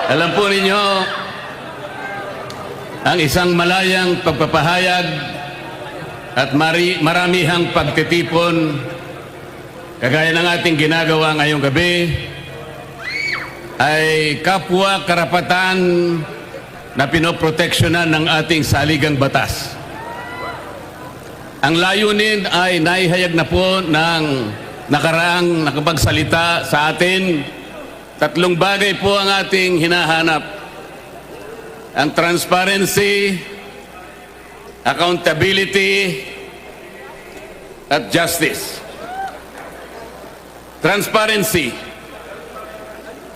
Alam po ninyo, ang isang malayang pagpapahayag at maramihang pagtitipon, kagaya ng ating ginagawa ngayong gabi, ay kapwa karapatan na pinoproteksyonan ng ating saligang batas. Ang layunin ay naihayag na po ng nakaraang nakapagsalita sa atin. Tatlong bagay po ang ating hinahanap: ang transparency, accountability, at justice. Transparency.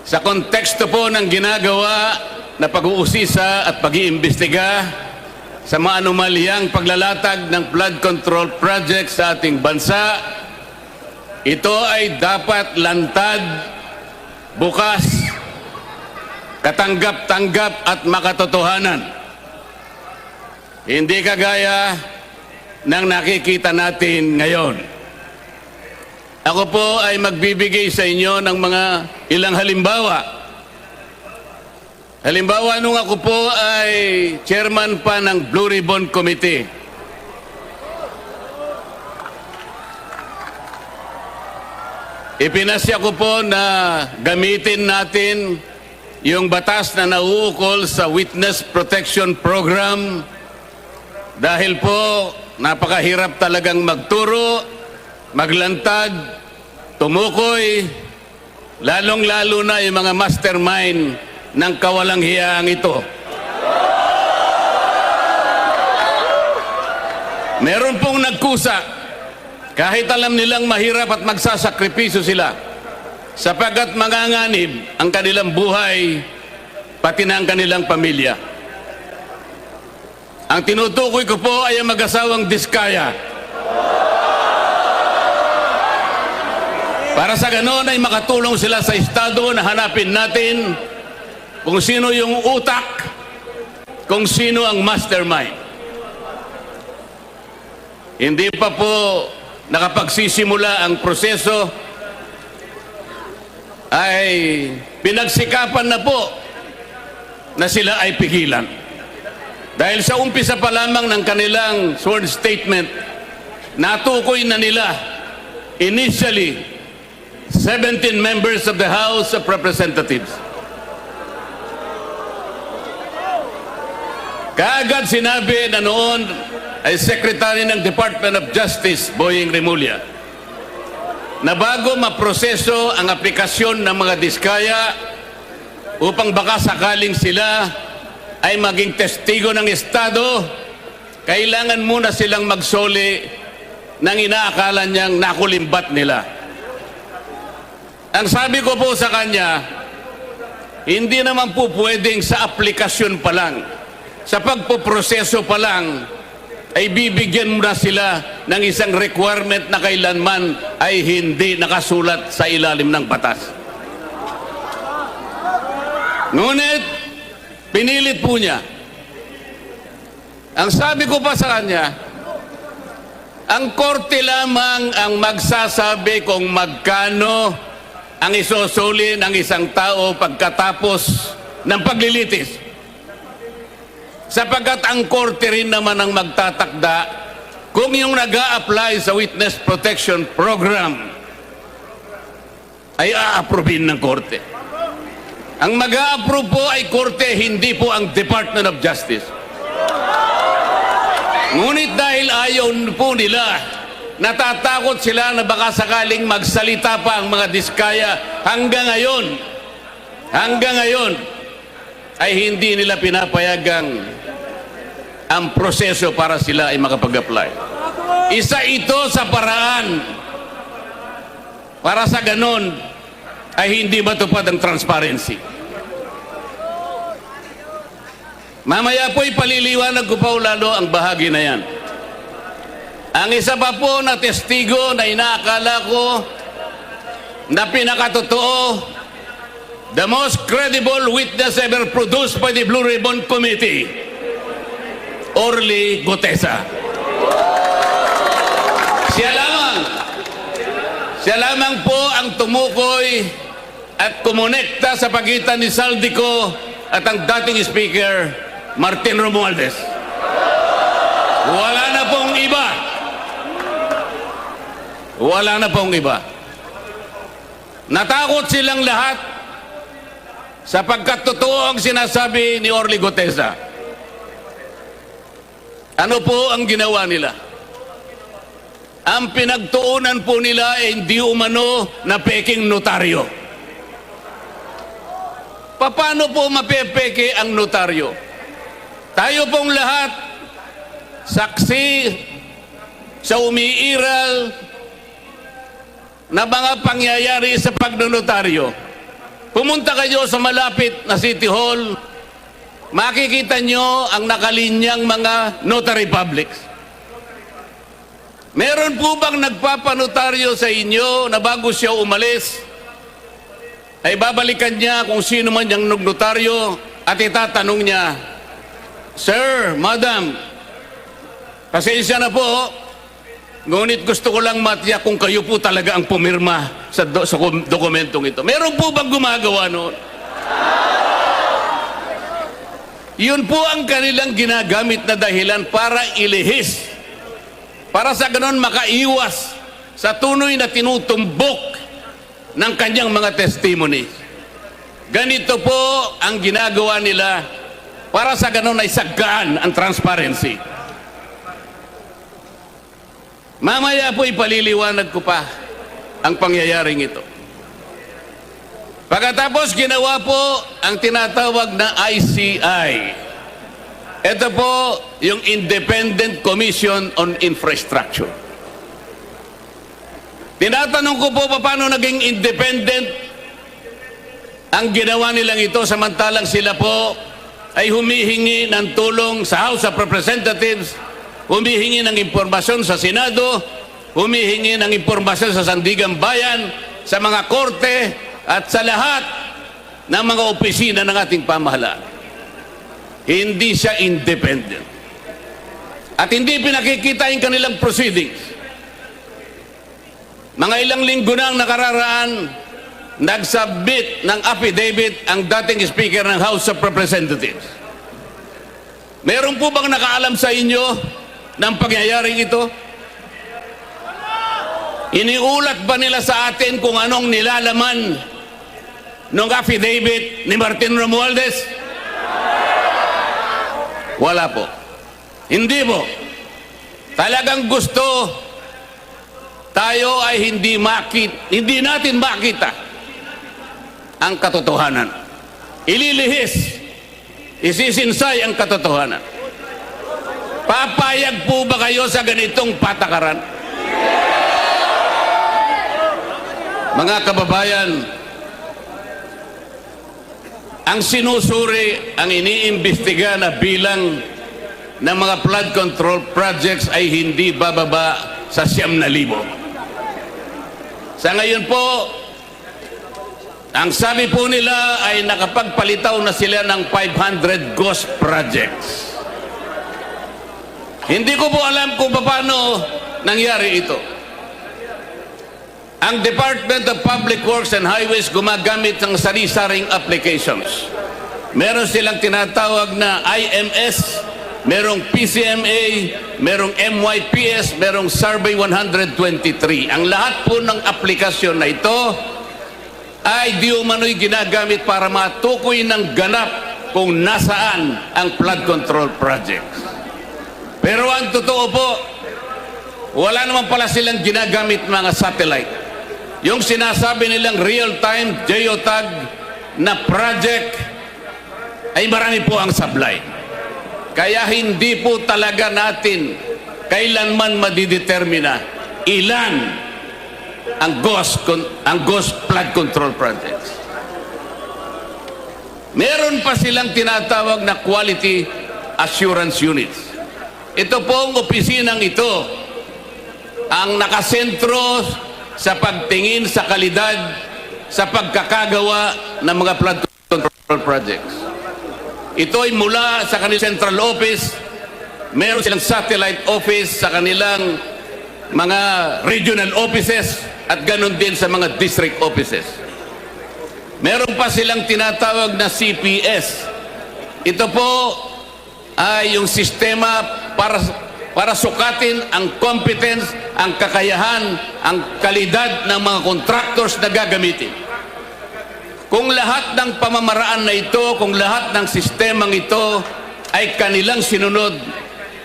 Sa konteksto po ng ginagawa na pag-uusisa at pag-iimbestiga sa mga anomalyang paglalatag ng flood control project sa ating bansa, ito ay dapat lantad, bukas, katanggap-tanggap at makatotohanan. Hindi kagaya ng nakikita natin ngayon. Ako po ay magbibigay sa inyo ng mga ilang halimbawa. Halimbawa, nung ako po ay chairman pa ng Blue Ribbon Committee, ipinasya ko po na gamitin natin yung batas na nauukol sa Witness Protection Program dahil po napakahirap talagang magturo, maglantad, tumukoy, lalong-lalo na yung mga mastermind ng kawalang hiyaang ito. Meron pong nagkusa, kahit alam nilang mahirap at magsasakripisyo sila, sapagkat manganganib ang kanilang buhay, pati na ang kanilang pamilya. Ang tinutukoy ko po ay ang mag-asawang Diskaya. Para sa ganon ay makatulong sila sa Estado na hanapin natin kung sino yung utak, kung sino ang mastermind. Hindi pa po nakapagsisimula ang proseso, ay pinagsikapan na po na sila ay pigilan. Dahil sa umpisa pa lamang ng kanilang sworn statement, natukoy na nila initially 17 members of the House of Representatives. Kaagad sinabi na noon ay Secretary ng Department of Justice, Boying Remulla, na bago maproseso ang aplikasyon ng mga Diskaya upang baka sakaling sila ay maging testigo ng Estado, kailangan muna silang magsoli ng inaakala niyang nakulimbat nila. Ang sabi ko po sa kanya, hindi naman po pwedeng sa aplikasyon pa lang, sa pagpoproseso pa lang, ay bibigyan mo na sila ng isang requirement na kailanman ay hindi nakasulat sa ilalim ng batas. Ngunit, pinilit po niya. Ang sabi ko pa sa kanya, ang korte lamang ang magsasabi kung magkano ang isusuli ng isang tao pagkatapos ng paglilitis. Sapagkat ang korte rin naman ang magtatakda kung yung nag-a-apply sa Witness Protection Program ay a-approve ng korte. Ang mag-a-approve po ay korte, hindi po ang Department of Justice. Ngunit dahil ayaw po nila, natatakot sila na baka sakaling magsalita pa ang mga Diskaya, hanggang ngayon ay hindi nila pinapayagang ang proseso para sila ay makapag-apply. Isa ito sa paraan para sa ganon ay hindi matupad ang transparency. Mamaya po ipaliliwanag ko pa lalo ang bahagi na yan. Ang isa pa po na testigo na inaakala ko na pinakatotoo, the most credible witness ever produced by the Blue Ribbon Committee, Orly Gutesa. Siya lamang po ang tumukoy at kumonekta sa pagitan ni Saldico at ang dating Speaker, Martin Romualdez. Wala na pong iba. Wala na pong iba. Natakot silang lahat sapagkat totoo ang sinasabi ni Orly Gutesa. Ano po ang ginawa nila? Ang pinagtuunan po nila ay hindi umano na peking notaryo. Paano po mapepeke ang notaryo? Tayo pong lahat, saksi sa umiiral na mga pangyayari sa pagnonotaryo. Pumunta kayo sa malapit na City Hall, makikita nyo ang nakalinyang mga notary publics. Meron po bang nagpapanotaryo sa inyo na bago siya umalis, ay babalikan niya kung sino man yung notaryo at itatanong niya, "Sir, Madam, pasensya na po, ngunit gusto ko lang matiyak kung kayo po talaga ang pumirma sa dokumentong ito." Meron po bang gumagawa noon? Yun po ang kanilang ginagamit na dahilan para ilihis, para sa ganon makaiwas sa tunay na tinutumbok ng kanyang mga testimony. Ganito po ang ginagawa nila para sa ganon ay sagkaan ang transparency. Mamaya po ipaliliwanag ko pa ang pangyayaring ito. Pagkatapos ginawa po ang tinatawag na ICI. Ito po yung Independent Commission on Infrastructure. Tinatanong ko po paano naging independent ang ginawa nilang ito samantalang sila po ay humihingi ng tulong sa House of Representatives, humihingi ng impormasyon sa Senado, humihingi ng impormasyon sa Sandigang Bayan, sa mga korte at sa lahat ng mga opisina ng ating pamahalaan. Hindi siya independent. At hindi pinakikita yung kanilang proceedings. Mga ilang linggo nang nakararaan, nagsubmit ng affidavit ang dating Speaker ng House of Representatives. Meron po bang nakaalam sa inyo ng pangyayaring ito? Iniulat ba nila sa atin kung anong nilalaman ng affidavit ni Martin Romualdez? Wala po. Hindi po. Talagang gusto tayo ay hindi natin makita ang katotohanan. Ililihis, isisinsay ang katotohanan. Papayag po ba kayo sa ganitong patakaran? Mga kababayan, ang sinusuri, ang iniimbestiga na bilang ng mga flood control projects ay hindi bababa sa 9,000. Sa ngayon po, ang sabi po nila ay nakapagpalitaw na sila ng 500 ghost projects. Hindi ko po alam kung paano nangyari ito. Ang Department of Public Works and Highways gumagamit ng sari-saring applications. Meron silang tinatawag na IMS, merong PCMA, merong MYPS, merong Survey 123. Ang lahat po ng aplikasyon na ito ay di umano'y ginagamit para matukoy ng ganap kung nasaan ang flood control projects. Pero ang totoo po, wala naman pala silang ginagamit mga satellite. Yung sinasabi nilang real-time geotag na project ay marami po ang sablay. Kaya hindi po talaga natin kailanman madidetermina ilan ang ghost flood control projects. Meron pa silang tinatawag na quality assurance units. Ito pong opisinang ito ang nakasentro sa pagtingin sa kalidad sa pagkakagawa ng mga flood control projects. Ito ay mula sa kanilang central office, meron silang satellite office sa kanilang mga regional offices at ganun din sa mga district offices. Meron pa silang tinatawag na CPS. Ito po ay yung sistema para sukatin ang competence, ang kakayahan, ang kalidad ng mga contractors na gagamitin. Kung lahat ng pamamaraan na ito, kung lahat ng sistemang ito ay kanilang sinunod,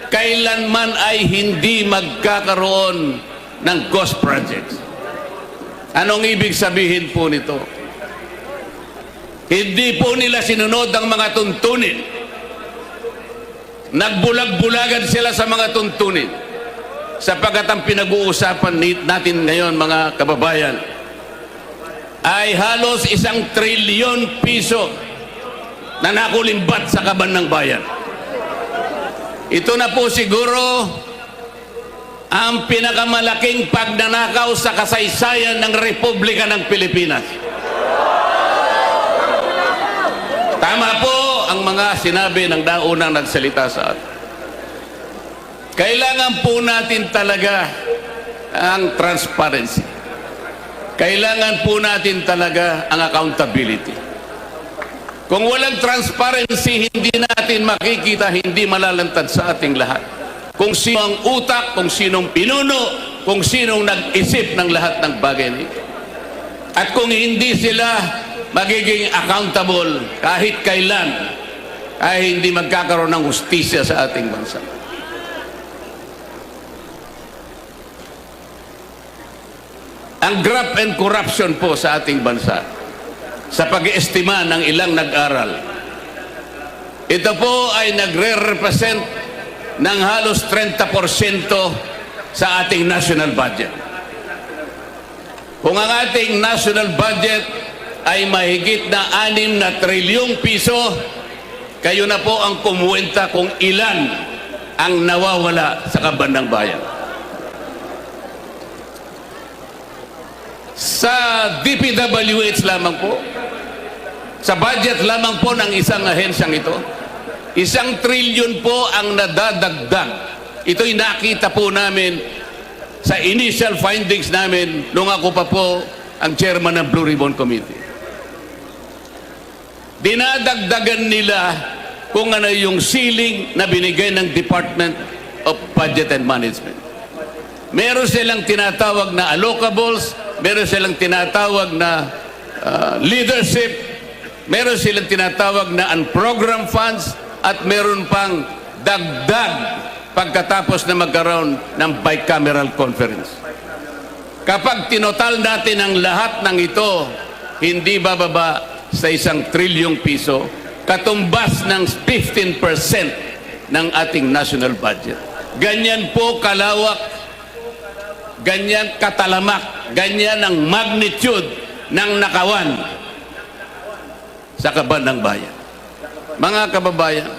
kailanman ay hindi magkakaroon ng ghost projects. Anong ibig sabihin po nito? Hindi po nila sinunod ang mga tuntunin. Nagbulag-bulagan sila sa mga tuntunin. Sapagkat ang pinag-uusapan natin ngayon, mga kababayan, ay halos 1 trilyon piso na nakulimbat sa kaban ng bayan. Ito na po siguro ang pinakamalaking pagnanakaw sa kasaysayan ng Republika ng Pilipinas. Tama po ang mga sinabi ng naunang nagsalita sa atin. Kailangan po natin talaga ang transparency. Kailangan po natin talaga ang accountability. Kung walang transparency, hindi natin makikita, hindi malalantad sa ating lahat. Kung sino ang utak, kung sinong pinuno, kung sinong nag-isip ng lahat ng bagay na ito. At kung hindi sila magiging accountable kahit kailan, ay hindi magkakaroon ng hustisya sa ating bansa. Ang graft and corruption po sa ating bansa, sa pag-iestima ng ilang nag-aral, ito po ay nagre-represent ng halos 30% sa ating national budget. Kung ang ating national budget ay mahigit na 6 na trilyong piso, kayo na po ang kumuwenta kung ilan ang nawawala sa kaban ng bayan. Sa DPWH lamang po, sa budget lamang po ng isang ahensyang ito, 1 trilyon po ang nadadagdag. Ito'y nakita po namin sa initial findings namin nung ako pa po ang chairman ng Blue Ribbon Committee. Dinadagdagan nila kung ano yung ceiling na binigay ng Department of Budget and Management. Meron silang tinatawag na allocables, meron silang tinatawag na leadership, meron silang tinatawag na unprogrammed funds, at meron pang dagdag pagkatapos na magkaroon ng bicameral conference. Kapag tinotal natin ang lahat ng ito, hindi bababa sa 1 trilyong piso, katumbas ng 15% ng ating national budget. Ganyan po kalawak, ganyan katalamak, ganyan ang magnitude ng nakawan sa kaban ng bayan. Mga kababayan,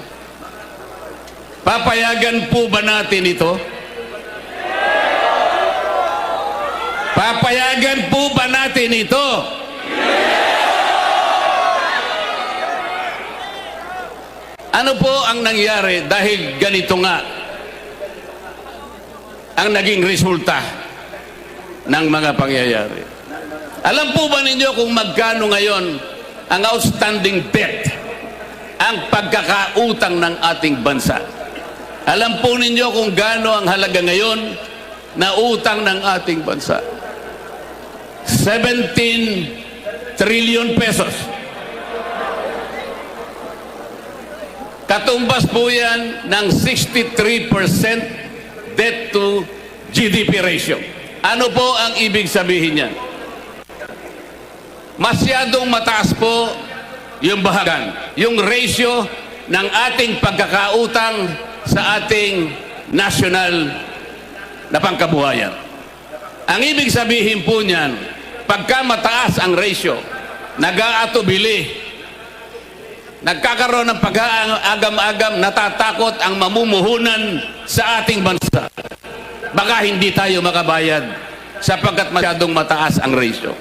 papayagan po ba natin ito? Papayagan po ba natin ito? Ano po ang nangyari dahil ganito nga ang naging resulta ng mga pangyayari? Alam po ba ninyo kung magkano ngayon ang outstanding debt, ang pagkakautang ng ating bansa? Alam po ninyo kung gaano ang halaga ngayon na utang ng ating bansa? 17 trillion pesos. Katumbas po yan ng 63% debt to GDP ratio. Ano po ang ibig sabihin niyan? Masyadong mataas po yung bahagan, yung ratio ng ating pagkakautang sa ating national na pangkabuhayan. Ang ibig sabihin po niyan, pagka mataas ang ratio, nag-aatubili, nagkakaroon ng pag-aagam-agam, natatakot ang mamumuhunan sa ating bansa. Baka hindi tayo makabayad sapagkat masyadong mataas ang ratio.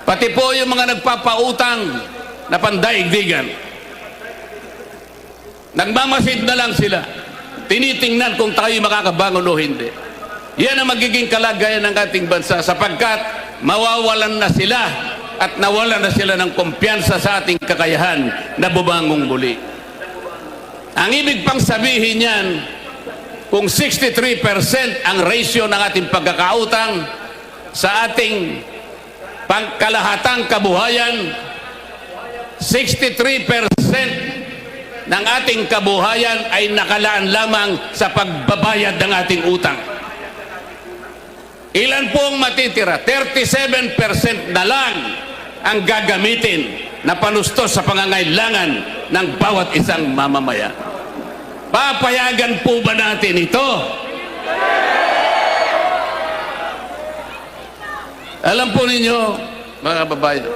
Pati po yung mga nagpapautang na pandaigdigan, nagmamasid na lang sila, tinitingnan kung tayo makakabangon o hindi. Yan ang magiging kalagayan ng ating bansa sapagkat mawawalan na sila at nawala na sila ng kumpiyansa sa ating kakayahan na bumangong muli. Ang ibig pang sabihin yan, kung 63% ang ratio ng ating pagkakautang sa ating pangkalahatang kabuhayan, 63% ng ating kabuhayan ay nakalaan lamang sa pagbabayad ng ating utang. Ilan po ang matitira? 37% na lang ang gagamitin na panustos sa pangangailangan ng bawat isang mamamayan. Papayagan po ba natin ito? Alam po ninyo, mga kababayan,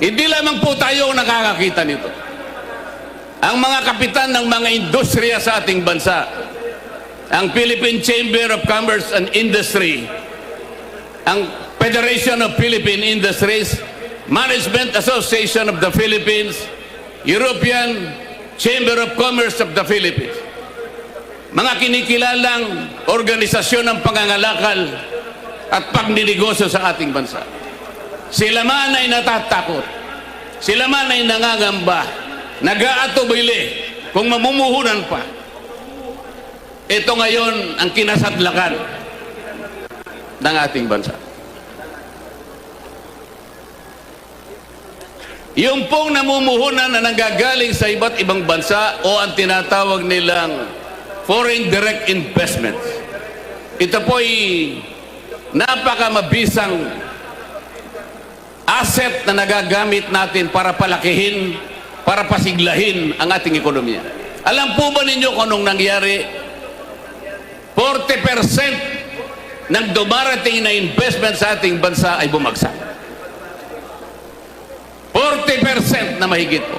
hindi lamang po tayo nakakakita nito. Ang mga kapitan ng mga industriya sa ating bansa, ang Philippine Chamber of Commerce and Industry, ang Federation of Philippine Industries, Management Association of the Philippines, European Chamber of Commerce of the Philippines, mga kinikilalang organisasyon ng pangangalakal at pagninegosyo sa ating bansa. Sila man ay natatakot, sila man ay nangangamba, nag-aatubili kung mamumuhunan pa. Ito ngayon ang kinasadlakan ng ating bansa. Yung pong namumuhunan na nanggagaling sa iba't ibang bansa o ang tinatawag nilang foreign direct investments, ito po ay napakamabisang asset na nagagamit natin para palakihin, para pasiglahin ang ating ekonomiya. Alam po ba ninyo kung anong nangyari? 40% ng dumarating na investment sa ating bansa ay bumagsak. 40% na mahigit po.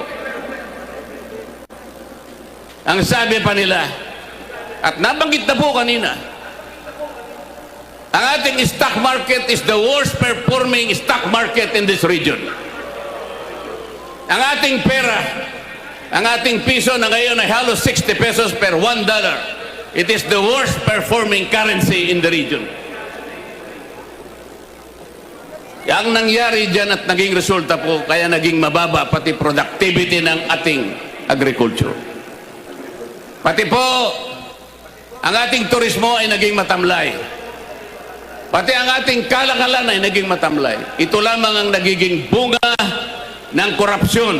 Ang sabi pa nila, at nabanggit na po kanina, ang ating stock market is the worst performing stock market in this region. Ang ating pera, ang ating piso na ngayon ay halos 60 pesos per $1. It is the worst performing currency in the region. Ang nangyari dyan at naging resulta po, kaya naging mababa pati productivity ng ating agriculture. Pati po, ang ating turismo ay naging matamlay. Pati ang ating kalakalan ay naging matamlay. Ito lamang ang nagiging bunga ng korupsyon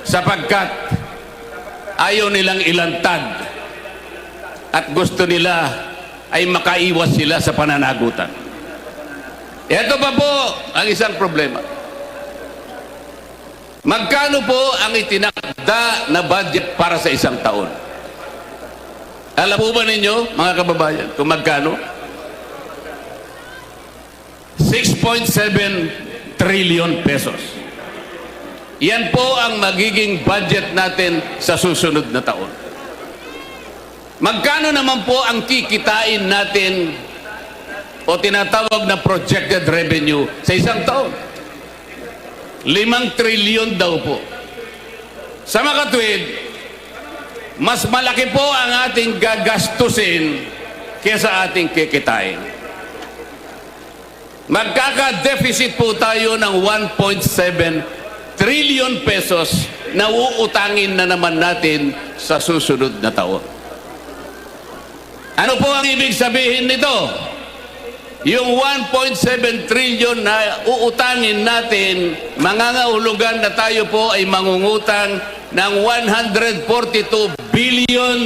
sapagkat ayaw nilang ilantad at gusto nila ay makaiwas sila sa pananagutan. Ito pa po ang isang problema. Magkano po ang itinakda na budget para sa isang taon? Alam po ba ninyo, mga kababayan, kung magkano? 6.7 trillion pesos. Yan po ang magiging budget natin sa susunod na taon. Magkano naman po ang kikitain natin o tinatawag na projected revenue sa isang taon? 5 trillion daw po. Sa makatwid, mas malaki po ang ating gagastusin kesa ating kikitain. Magkaka-deficit po tayo ng 1.7 trillion pesos na uutangin na naman natin sa susunod na taon. Ano po ang ibig sabihin nito? Yung 1.7 trillion na uutangin natin, mangangahulugan na tayo po ay mangungutang ng 142 billion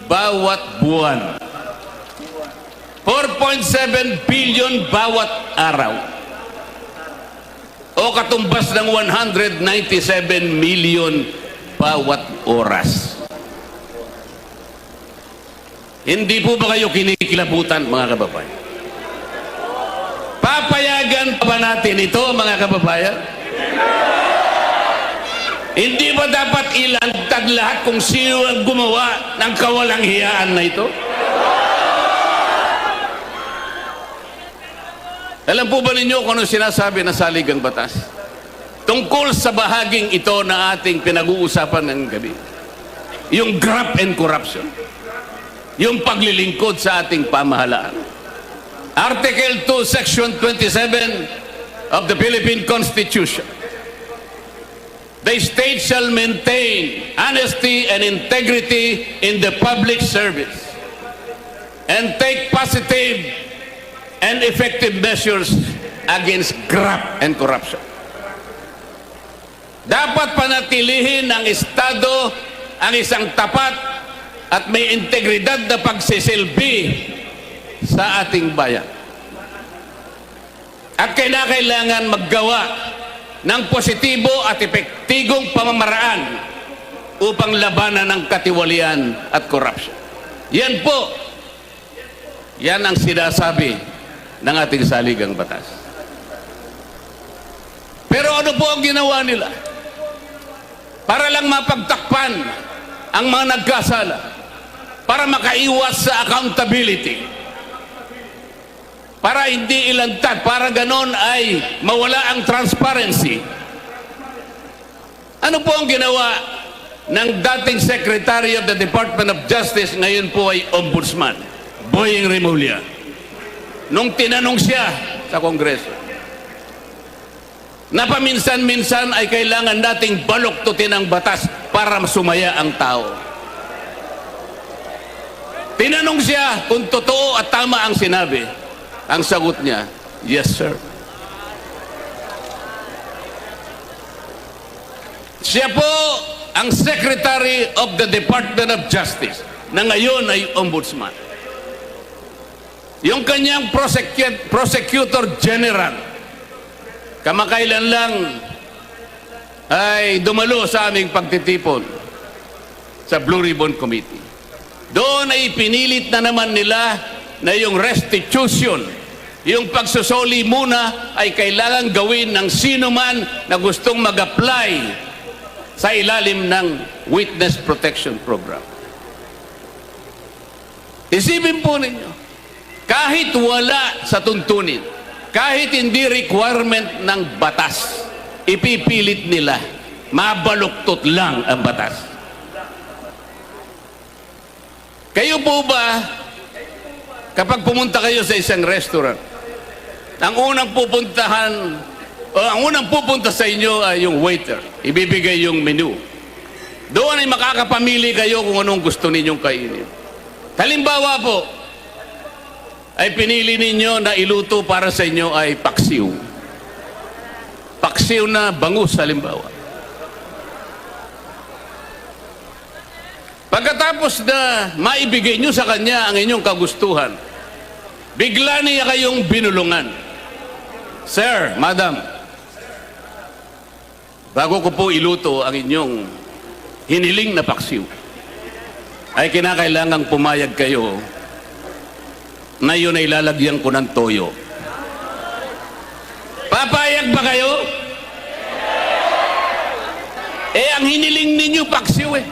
bawat buwan. 4.7 billion bawat araw. O katumbas ng 197 million bawat oras. Hindi po ba kayo kinikilabutan, mga kababayan? Papayagan pa ba natin ito, mga kababayan? Hindi ba dapat ilantad lahat kung sino ang gumawa ng kawalang hiyaan na ito? Alam po ba ninyo kung ano sinasabi ng saligang batas? Tungkol sa bahaging ito na ating pinag-uusapan ng gabi. Yung graft and corruption. Yung paglilingkod sa ating pamahalaan. Article 2, Section 27 of the Philippine Constitution. The state shall maintain honesty and integrity in the public service and take positive and effective measures against graft and corruption. Dapat panatilihin ng Estado ang isang tapat at may integridad na pagsisilbi sa ating bayan. At kailangan maggawa ng positibo at epektigong pamamaraan upang labanan ng katiwalian at korupsyon. Yan po, yan ang sinasabi ng ating saligang batas. Pero ano po ang ginawa nila? Para lang mapagtakpan ang mga nagkasala, para makaiwas sa accountability, para hindi ilantad, para ganon ay mawala ang transparency. Ano po ang ginawa ng dating Secretary of the Department of Justice, ngayon po ay Ombudsman, Boying Remulla, nung tinanong siya sa Kongreso na paminsan-minsan ay kailangan nating baluktutin ang batas para sumaya ang tao. Tinanong siya kung totoo at tama ang sinabi. Ang sagot niya, yes sir. Siya po ang Secretary of the Department of Justice na ngayon ay Ombudsman. Yung kanyang Prosecutor General, kamakailan lang ay dumalo sa aming pagtitipon sa Blue Ribbon Committee. Doon ay pinilit na naman nila na yung restitution, yung pagsusoli muna ay kailangan gawin ng sino man na gustong mag-apply sa ilalim ng Witness Protection Program. Isipin po ninyo, kahit wala sa tuntunin, kahit hindi requirement ng batas, ipipilit nila, mabaluktot lang ang batas. Kayo po ba, kapag pumunta kayo sa isang restaurant, ang unang pupuntahan, o ang unang pupunta sa inyo ay yung waiter, ibibigay yung menu. Doon ay makakapamili kayo kung anong gusto ninyong kainin. Halimbawa po, ay pinili ninyo na iluto para sa inyo ay paksiw. Paksiw na bangus, halimbawa. Pagkatapos na maibigay nyo sa kanya ang inyong kagustuhan, bigla niya kayong binulungan. Sir, madam, bago ko po iluto ang inyong hiniling na paksiw, ay kinakailangang pumayag kayo na yun ay lalagyan ko ng toyo. Papayag ba kayo? Eh, ang hiniling ninyo paksiw eh.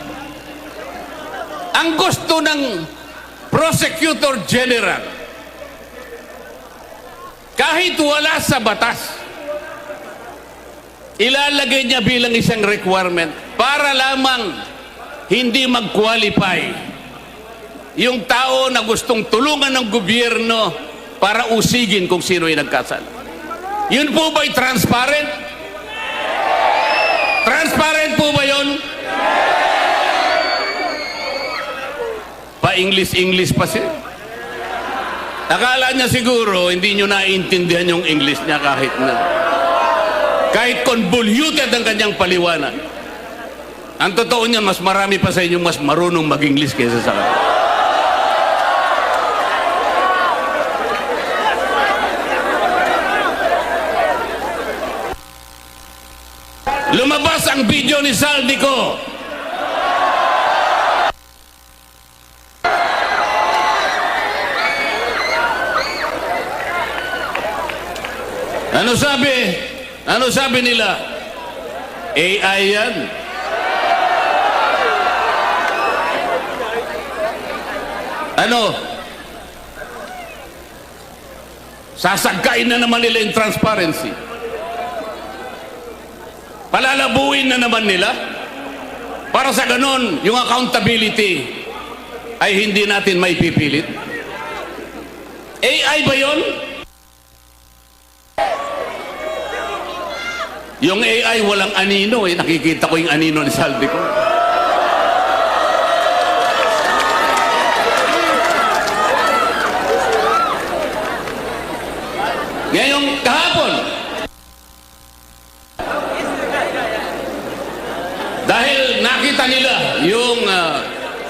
Ang gusto ng Prosecutor General, kahit wala sa batas, ilalagay niya bilang isang requirement para lamang hindi mag-qualify yung tao na gustong tulungan ng gobyerno para usigin kung sino ay nagkasala. Yun po ba'y transparent? Transparent po ba yun? Pa-English pa siya. Akala niya siguro hindi nyo naiintindihan yung English niya kahit convoluted ang kanyang paliwanag. Ang totoo niya, mas marami pa sa inyo mas marunong mag-English kaysa sa kanya. Lumabas ang video ni Saldico. Ano sabi? Ano sabi nila? AI yan. Ano? Sasagkain na naman nila yung transparency. Palalabuin na naman nila para sa ganon yung accountability ay hindi natin may pipilit. AI ba yun? Yung AI walang anino eh. Nakikita ko yung anino ni Saldico. Ngayong kahapon, dahil nakita nila yung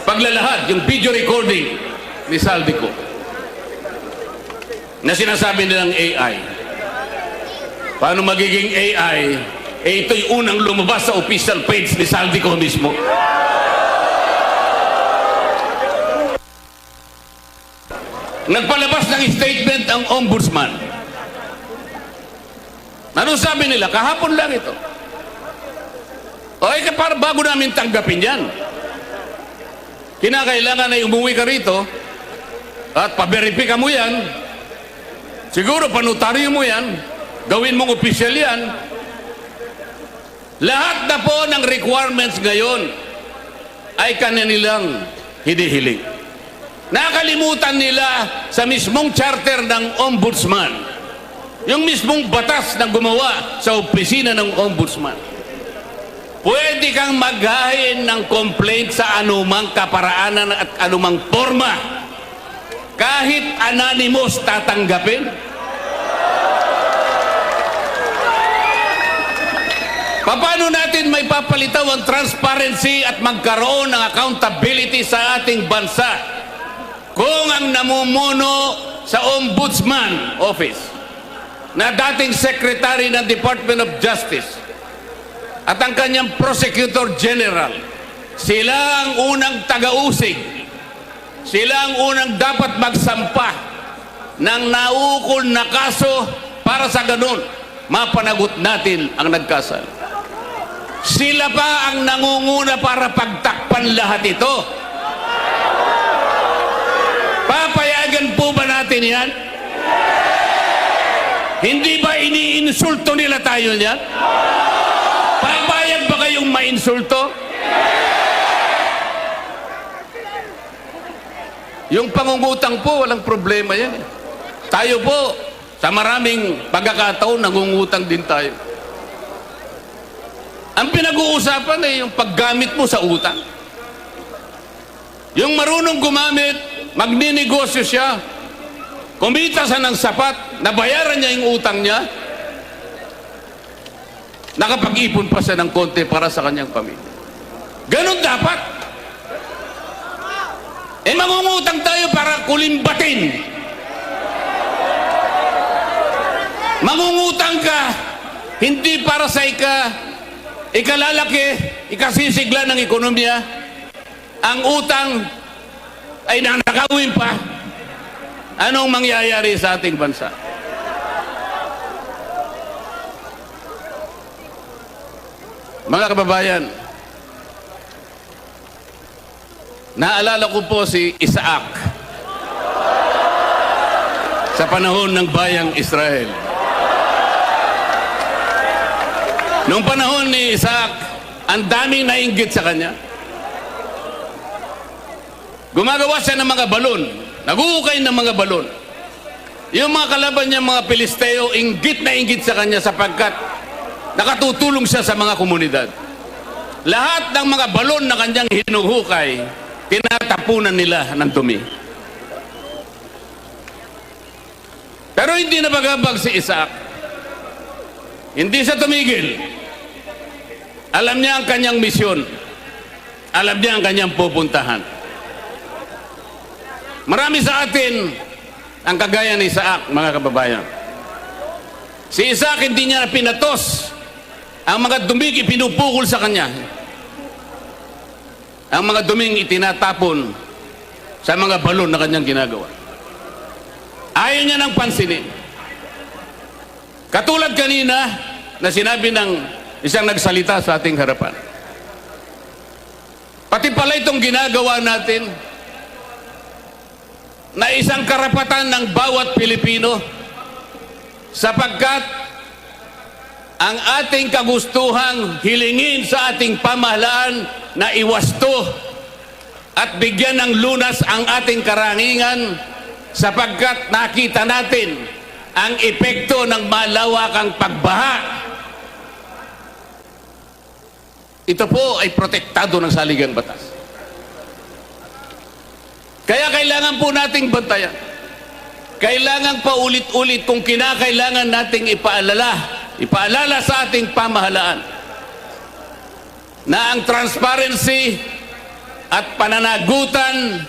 paglalahad, yung video recording ni Saldico na sinasabi nilang AI. Paano magiging AI? Eh ito'y unang lumabas sa official page ni Saldico mismo. Nagpalabas ng statement ang ombudsman. Ano sabi nila? Kahapon lang ito. O para bago namin tanggapin yan, kinakailangan na umuwi ka rito at paberipika mo yan. Siguro panotaryo mo yan, gawin mong official yan. Lahat na po ng requirements ngayon ay kanilang hinihiling. Nakalimutan nila sa mismong charter ng ombudsman, yung mismong batas na gumawa sa opisina ng ombudsman. Pwede kang maghain ng complaint sa anumang kaparaanan at anumang forma. Kahit anonymous tatanggapin. Paano natin may papalitaw ang transparency at magkaroon ng accountability sa ating bansa kung ang namumuno sa Ombudsman Office na dating Secretary ng Department of Justice at ang kanyang Prosecutor General, sila ang unang taga-usig, sila ang unang dapat magsampa ng naukol na kaso para sa ganun mapanagot natin ang nagkasala. Sila pa ang nangunguna para pagtakpan lahat ito. Papayagan po ba natin yan? Hindi ba iniinsulto nila tayo niyan? Papayag ba kayong mainsulto? Yung pangungutang po, walang problema yan. Tayo po, sa maraming pagkakataon, nangungutang din tayo. Ang pinag-uusapan ay yung paggamit mo sa utang. Yung marunong gumamit, magninegosyo siya, kumita siya ng sapat, nabayaran niya yung utang niya, nakapag-ipon pa siya ng konti para sa kanyang pamilya. Ganon dapat. Eh mangungutang tayo para kulimbatin. Mangungutang ka, hindi para sa ikalalaki, ikasisigla ng ekonomiya. Ang utang ay nanakawin pa. Anong mangyayari sa ating bansa? Mga kababayan, naalala ko po si Isaac sa panahon ng bayang Israel. Noong panahon ni Isaac, ang daming nainggit sa kanya. Gumagawa siya ng mga balon, naguhukay ng mga balon. Yung mga kalaban niya, mga Pilisteo, inggit na inggit sa kanya sapagkat nakatutulong siya sa mga komunidad. Lahat ng mga balon na kanyang hinuhukay, tinatapunan nila ng dumi. Pero hindi nabagabag si Isaac. Hindi siya tumigil. Alam niya ang kanyang misyon. Alam niya ang kanyang pupuntahan. Marami sa atin ang kagaya ni Isaac, mga kababayan. Si Isaac hindi niya pinatos ang mga duming ipinupukol sa kanya. Ang mga duming itinatapon sa mga balon na kanyang ginagawa. Ayaw niya nang pansinin. Katulad kanina na sinabi ng isang nagsalita sa ating harapan. Pati pala itong ginagawa natin na isang karapatan ng bawat Pilipino sapagkat ang ating kagustuhang hilingin sa ating pamahalaan na iwasto at bigyan ng lunas ang ating karangingan sapagkat nakita natin ang epekto ng malawakang pagbaha ito po ay protektado ng saligang batas. Kaya kailangan po nating bantayan. Kailangan pa ulit-ulit kung kinakailangan nating ipaalala sa ating pamahalaan na ang transparency at pananagutan